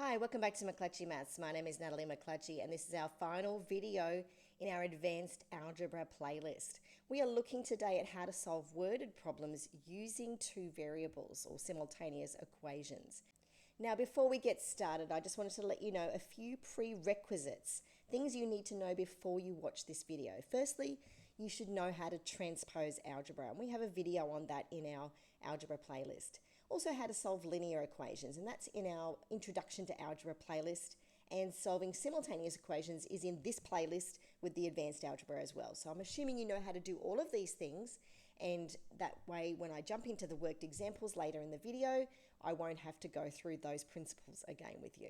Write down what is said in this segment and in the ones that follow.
Hi, welcome back to McClutchy Maths. My name is Natalie McClutchy and this is our final video in our Advanced Algebra playlist. We are looking today at how to solve worded problems using two variables or simultaneous equations. Now, before we get started, I just wanted to let you know a few prerequisites, things you need to know before you watch this video. Firstly, you should know how to transpose algebra, and we have a video on that in our algebra playlist. Also, how to solve linear equations, and that's in our Introduction to Algebra playlist, and solving simultaneous equations is in this playlist with the advanced algebra as well. So I'm assuming you know how to do all of these things, and that way when I jump into the worked examples later in the video, I won't have to go through those principles again with you.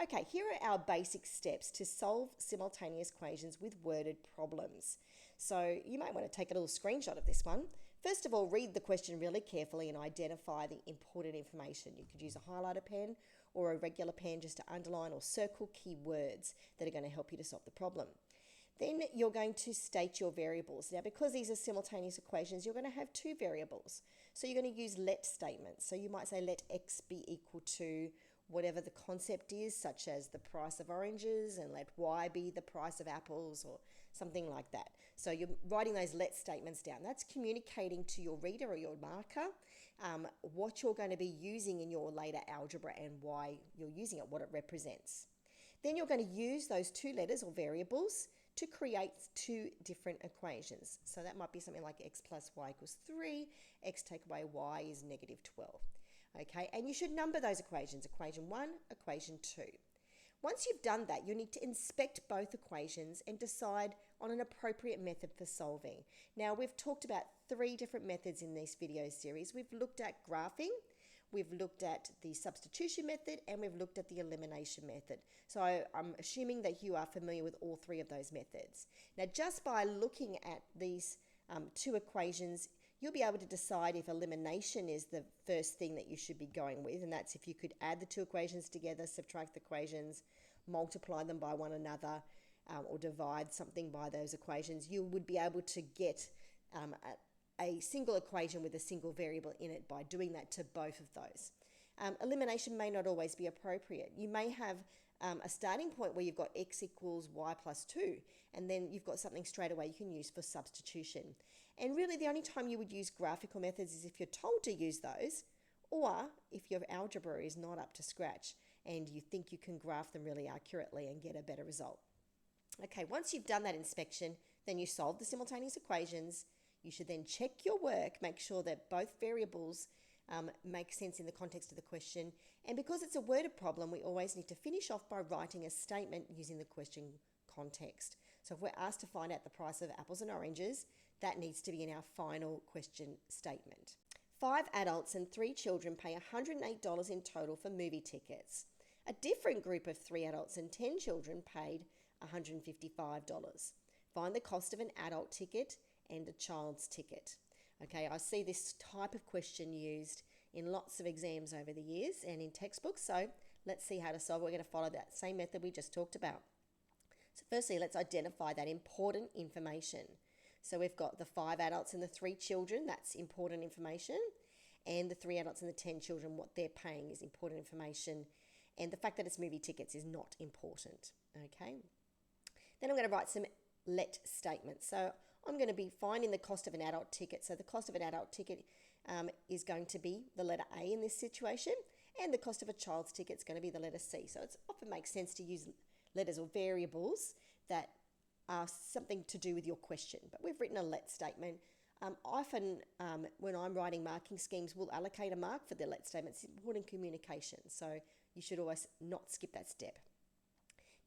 Okay, here are our basic steps to solve simultaneous equations with worded problems. So you might want to take a little screenshot of this one. First of all, read the question really carefully and identify the important information. You could use a highlighter pen or a regular pen just to underline or circle key words that are going to help you to solve the problem. Then you're going to state your variables. Now, because these are simultaneous equations, you're going to have two variables. So you're going to use let statements. So you might say let x be equal to whatever the concept is, such as the price of oranges, and let y be the price of apples, or something like that. So you're writing those let statements down. That's communicating to your reader or your marker what you're going to be using in your later algebra and why you're using it, what it represents. Then you're going to use those two letters or variables to create two different equations. So that might be something like x plus y equals 3, x take away y is negative 12. Okay, and you should number those equations, equation 1, equation 2. Once you've done that, you need to inspect both equations and decide on an appropriate method for solving. Now, we've talked about 3 different methods in this video series. We've looked at graphing, we've looked at the substitution method, and we've looked at the elimination method. So I'm assuming that you are familiar with all 3 of those methods. Now, just by looking at these 2 equations, you'll be able to decide if elimination is the first thing that you should be going with, and that's if you could add the 2 equations together, subtract the equations, multiply them by one another, or divide something by those equations, you would be able to get a single equation with a single variable in it by doing that to both of those. Elimination may not always be appropriate. You may have a starting point where you've got x equals y plus 2, and then you've got something straight away you can use for substitution. And really the only time you would use graphical methods is if you're told to use those, or if your algebra is not up to scratch and you think you can graph them really accurately and get a better result. Okay, once you've done that inspection, then you solve the simultaneous equations. You should then check your work, make sure that both variables make sense in the context of the question. And because it's a worded problem, we always need to finish off by writing a statement using the question context. So if we're asked to find out the price of apples and oranges, that needs to be in our final question statement. 5 adults and 3 children pay $108 in total for movie tickets. A different group of 3 adults and 10 children paid $155. Find the cost of an adult ticket and a child's ticket. Okay, I see this type of question used in lots of exams over the years and in textbooks, so let's see how to solve it. We're going to follow that same method we just talked about. So firstly, let's identify that important information. So we've got the 5 adults and the 3 children, that's important information, and the 3 adults and the 10 children, what they're paying is important information, and the fact that it's movie tickets is not important. Okay, then I'm going to write some let statements. So I'm going to be finding the cost of an adult ticket. So the cost of an adult ticket is going to be the letter A in this situation, and the cost of a child's ticket is going to be the letter C. So it often makes sense to use letters or variables that are something to do with your question. But we've written a let statement. Often when I'm writing marking schemes, we'll allocate a mark for the let statement. It's important communication, so you should always not skip that step.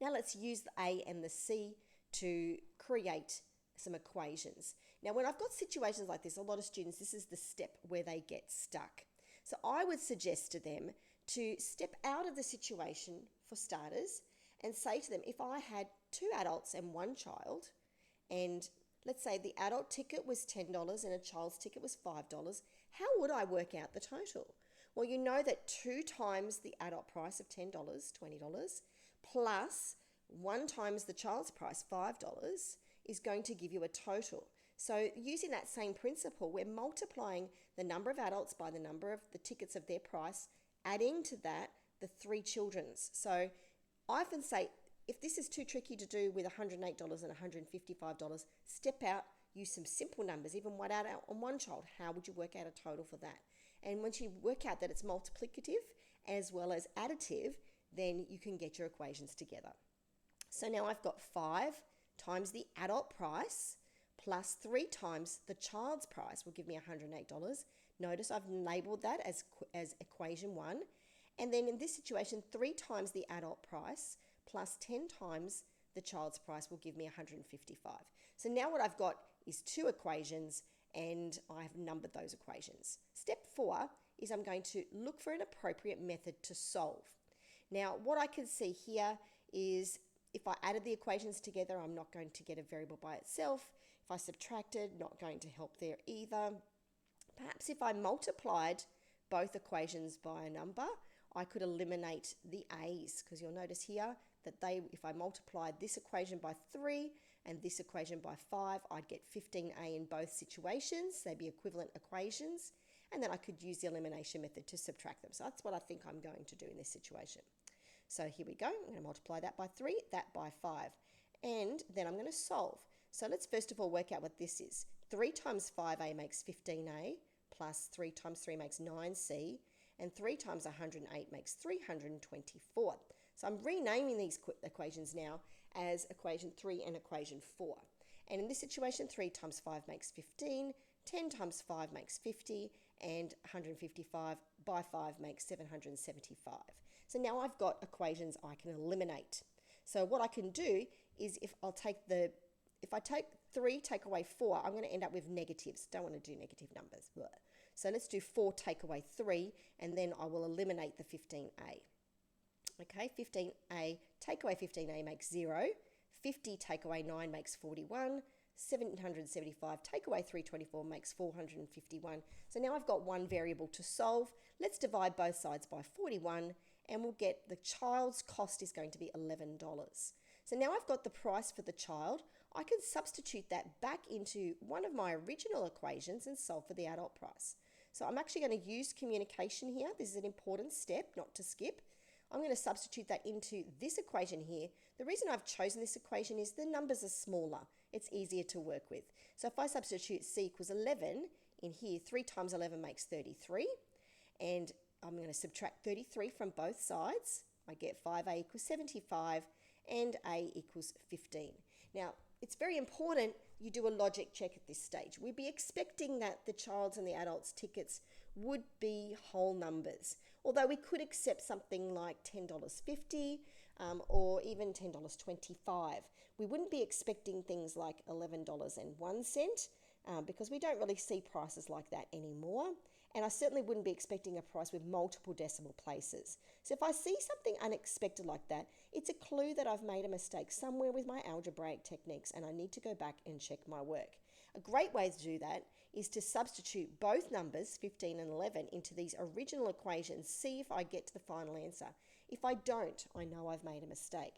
Now let's use the A and the C to create some equations. Now, when I've got situations like this, a lot of students, this is the step where they get stuck. So I would suggest to them to step out of the situation for starters and say to them, if I had 2 adults and 1 child, and let's say the adult ticket was $10 and a child's ticket was $5, how would I work out the total? Well, you know that 2 times the adult price of $10, $20, plus 1 times the child's price, $5, is going to give you a total. So using that same principle, we're multiplying the number of adults by the number of the tickets of their price, adding to that the 3 children's. So I often say, if this is too tricky to do with $108 and $155, step out, use some simple numbers, even one out on one child. How would you work out a total for that? And once you work out that it's multiplicative as well as additive, then you can get your equations together. So now I've got 5 times the adult price plus 3 times the child's price will give me $108. Notice I've labeled that as equation 1. And then in this situation, 3 times the adult price plus 10 times the child's price will give me $155. So now what I've got is 2 equations, and I have numbered those equations. Step 4 is I'm going to look for an appropriate method to solve. Now, what I can see here is if I added the equations together, I'm not going to get a variable by itself. If I subtracted, not going to help there either. Perhaps if I multiplied both equations by a number, I could eliminate the a's, because you'll notice here that if I multiplied this equation by 3 and this equation by 5, I'd get 15a in both situations. They'd be equivalent equations. And then I could use the elimination method to subtract them. So that's what I think I'm going to do in this situation. So here we go. I'm going to multiply that by 3, that by 5. And then I'm going to solve. So let's first of all work out what this is. 3 times 5a makes 15a, plus 3 times 3 makes 9c, and 3 times 108 makes 324. So I'm renaming these equations now as equation 3 and equation 4. And in this situation, 3 times 5 makes 15, 10 times 5 makes 50, and 155 by 5 makes 775. So now I've got equations I can eliminate. So what I can do is if I take 3, take away 4, I'm going to end up with negatives. Don't want to do negative numbers. Blah. So let's do 4 take away 3, and then I will eliminate the 15a. Okay, 15a, take away 15a makes 0. 50 take away 9 makes 41. 775 take away 324 makes 451. So now I've got one variable to solve. Let's divide both sides by 41, and we'll get the child's cost is going to be $11. So now I've got the price for the child. I can substitute that back into one of my original equations and solve for the adult price. So I'm actually going to use communication here. This is an important step, not to skip. I'm going to substitute that into this equation here. The reason I've chosen this equation is the numbers are smaller. It's easier to work with. So if I substitute c equals 11 in here, 3 times 11 makes 33. And I'm going to subtract 33 from both sides. I get 5a equals 75 and a equals 15. Now, it's very important you do a logic check at this stage. We'd be expecting that the child's and the adult's tickets would be whole numbers, although we could accept something like $10.50 or even $10.25. We wouldn't be expecting things like $11.01 because we don't really see prices like that anymore. And I certainly wouldn't be expecting a price with multiple decimal places. So if I see something unexpected like that, it's a clue that I've made a mistake somewhere with my algebraic techniques and I need to go back and check my work. A great way to do that is to substitute both numbers, 15 and 11, into these original equations, see if I get to the final answer. If I don't, I know I've made a mistake.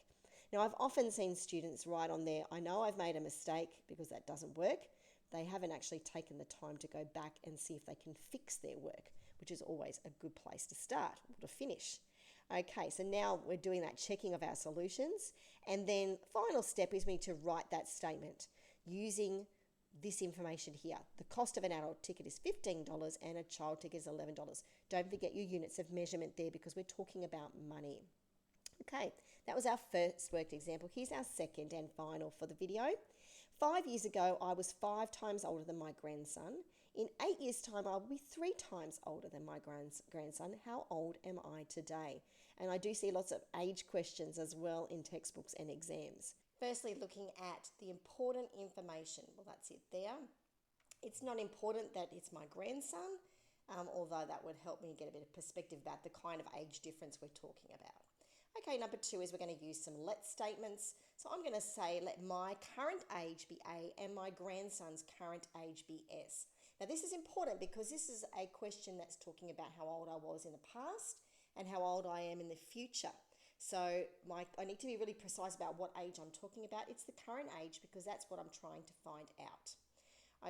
Now, I've often seen students write on there, I know I've made a mistake, because that doesn't work. They haven't actually taken the time to go back and see if they can fix their work, which is always a good place to start or to finish. Okay, so now we're doing that checking of our solutions. And then final step is me to write that statement using this information here. The cost of an adult ticket is $15 and a child ticket is $11. Don't forget your units of measurement there because we're talking about money. Okay, that was our first worked example. Here's our second and final for the video. 5 years ago, I was 5 times older than my grandson. In 8 years' time, I'll be 3 times older than my grandson. How old am I today? And I do see lots of age questions as well in textbooks and exams. Firstly, looking at the important information. Well, that's it there. It's not important that it's my grandson, although that would help me get a bit of perspective about the kind of age difference we're talking about. Okay, number 2 is we're going to use some let statements. So I'm going to say let my current age be A and my grandson's current age be S. Now this is important because this is a question that's talking about how old I was in the past and how old I am in the future. So I need to be really precise about what age I'm talking about. It's the current age because that's what I'm trying to find out.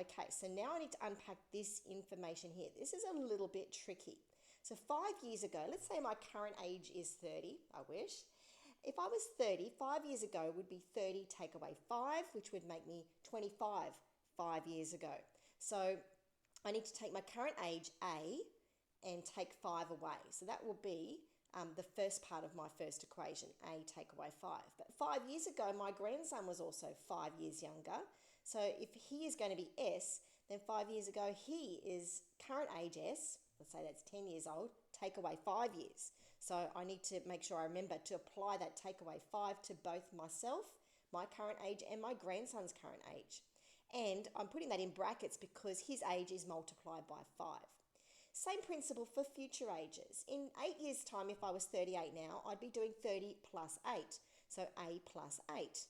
Okay, so now I need to unpack this information here. This is a little bit tricky. So 5 years ago, let's say my current age is 30, I wish. If I was 30, 5 years ago would be 30 take away 5, which would make me 25 5 years ago. So I need to take my current age, A, and take 5 away. So that will be the first part of my first equation, A take away 5. But 5 years ago, my grandson was also 5 years younger. So if he is going to be S, then 5 years ago, he is current age S, let's say that's 10 years old, take away 5 years. So I need to make sure I remember to apply that take away 5 to both myself, my current age, and my grandson's current age. And I'm putting that in brackets because his age is multiplied by 5. Same principle for future ages. In 8 years' time, if I was 38 now, I'd be doing 30 plus 8. So A plus 8.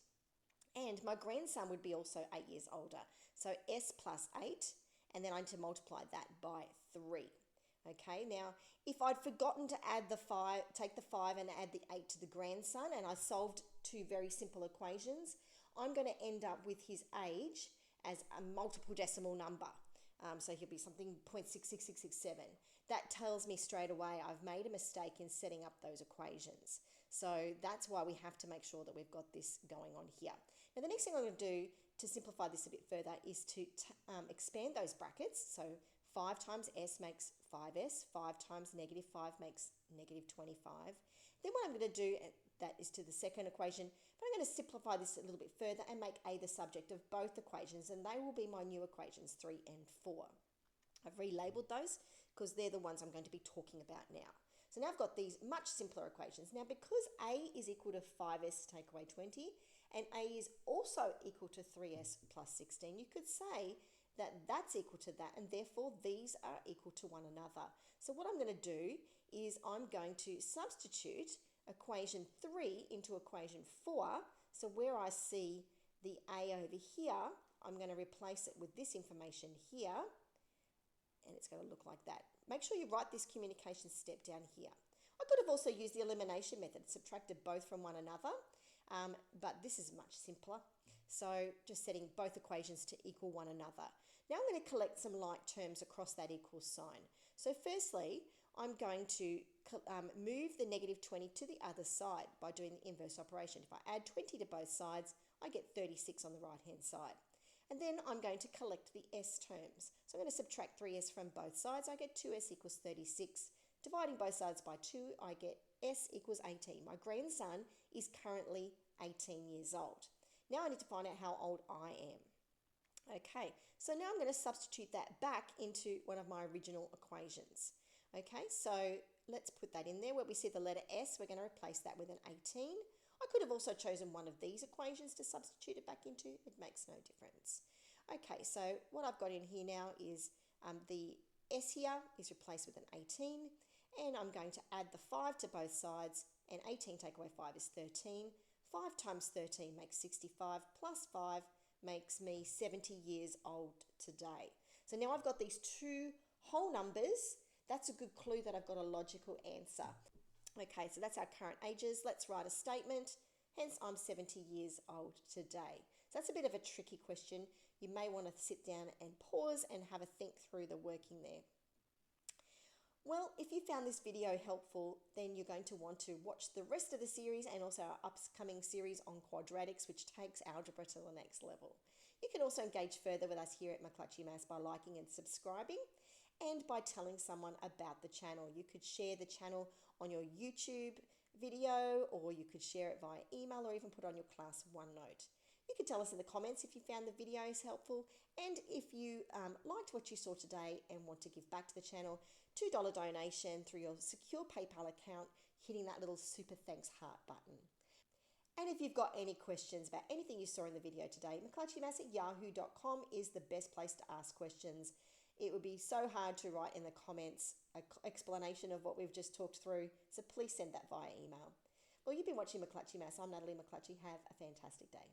And my grandson would be also 8 years older. So S plus 8, and then I need to multiply that by 3. Okay, now if I'd forgotten to add the 5, take the 5 and add the 8 to the grandson, and I solved two very simple equations, I'm going to end up with his age as a multiple decimal number. So he'll be something 0.66667. That tells me straight away I've made a mistake in setting up those equations. So that's why we have to make sure that we've got this going on here. Now the next thing I'm going to do to simplify this a bit further is to expand those brackets. So 5 times S makes 5S, 5 times negative 5 makes negative 25. Then what I'm going to do, that is to the second equation, but I'm going to simplify this a little bit further and make A the subject of both equations, and they will be my new equations 3 and 4. I've relabeled those because they're the ones I'm going to be talking about now. So now I've got these much simpler equations. Now because A is equal to 5S take away 20 and A is also equal to 3S plus 16, you could say that that's equal to that, and therefore these are equal to one another. So what I'm going to do is I'm going to substitute equation 3 into equation 4. So where I see the A over here, I'm going to replace it with this information here, and it's going to look like that. Make sure you write this communication step down here. I could have also used the elimination method, subtracted both from one another, but this is much simpler. So just setting both equations to equal one another. Now I'm going to collect some like terms across that equal sign. So firstly, I'm going to move the negative 20 to the other side by doing the inverse operation. If I add 20 to both sides, I get 36 on the right-hand side. And then I'm going to collect the S terms. So I'm going to subtract 3S from both sides. I get 2S equals 36. Dividing both sides by 2, I get S equals 18. My grandson is currently 18 years old. Now I need to find out how old I am. Okay, so now I'm going to substitute that back into one of my original equations. Okay, so let's put that in there. Where we see the letter S, we're going to replace that with an 18. I could have also chosen one of these equations to substitute it back into. It makes no difference. Okay, so what I've got in here now is the S here is replaced with an 18, and I'm going to add the 5 to both sides, and 18 take away 5 is 13. 5 times 13 makes 65, plus 5 makes me 70 years old today. So now I've got these two whole numbers. That's a good clue that I've got a logical answer. Okay, so that's our current ages. Let's write a statement. Hence, I'm 70 years old today. So that's a bit of a tricky question. You may want to sit down and pause and have a think through the working there. Well, if you found this video helpful, then you're going to want to watch the rest of the series and also our upcoming series on quadratics, which takes algebra to the next level. You can also engage further with us here at McClutchy Maths by liking and subscribing, and by telling someone about the channel. You could share the channel on your YouTube video, or you could share it via email, or even put on your class OneNote. You can tell us in the comments if you found the videos helpful, and if you liked what you saw today and want to give back to the channel, $2 donation through your secure PayPal account, hitting that little super thanks heart button. And if you've got any questions about anything you saw in the video today, mcclutchymaths@yahoo.com is the best place to ask questions. It would be so hard to write in the comments an explanation of what we've just talked through, so please send that via email. Well, you've been watching McClutchy Maths. I'm Natalie McClutchy. Have a fantastic day.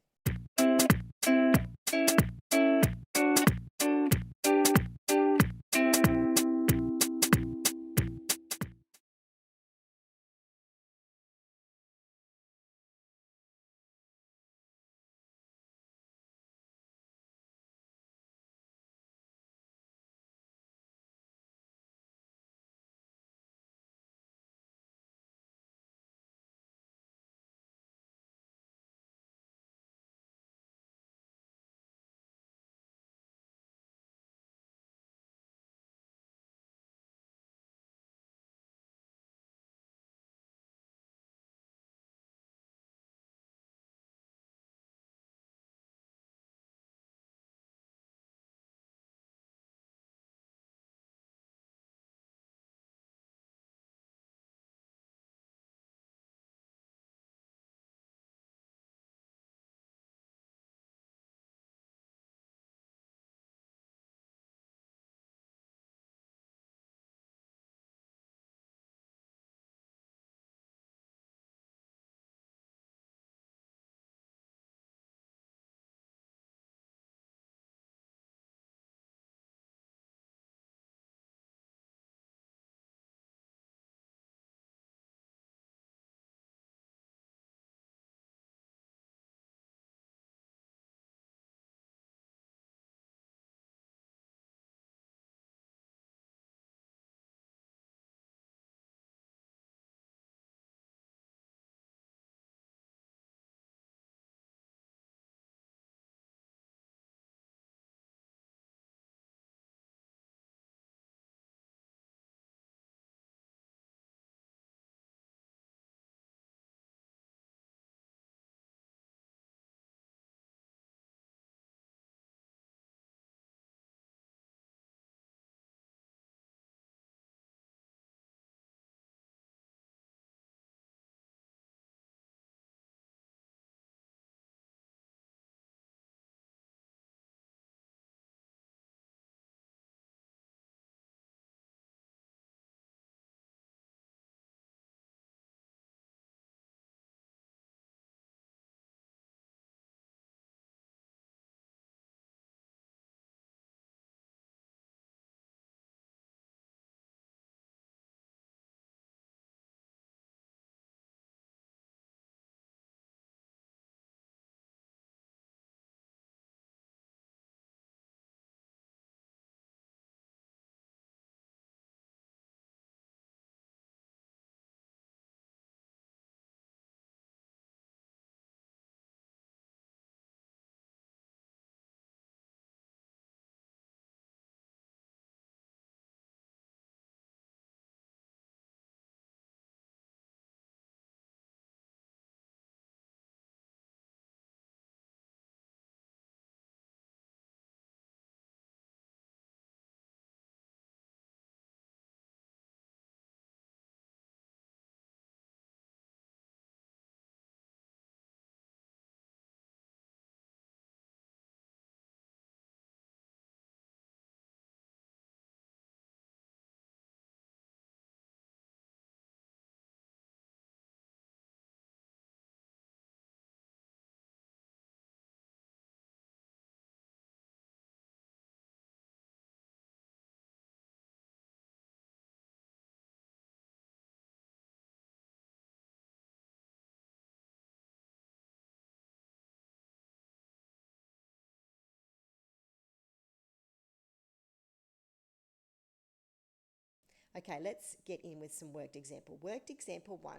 Okay, let's get in with some worked example. Worked example 1.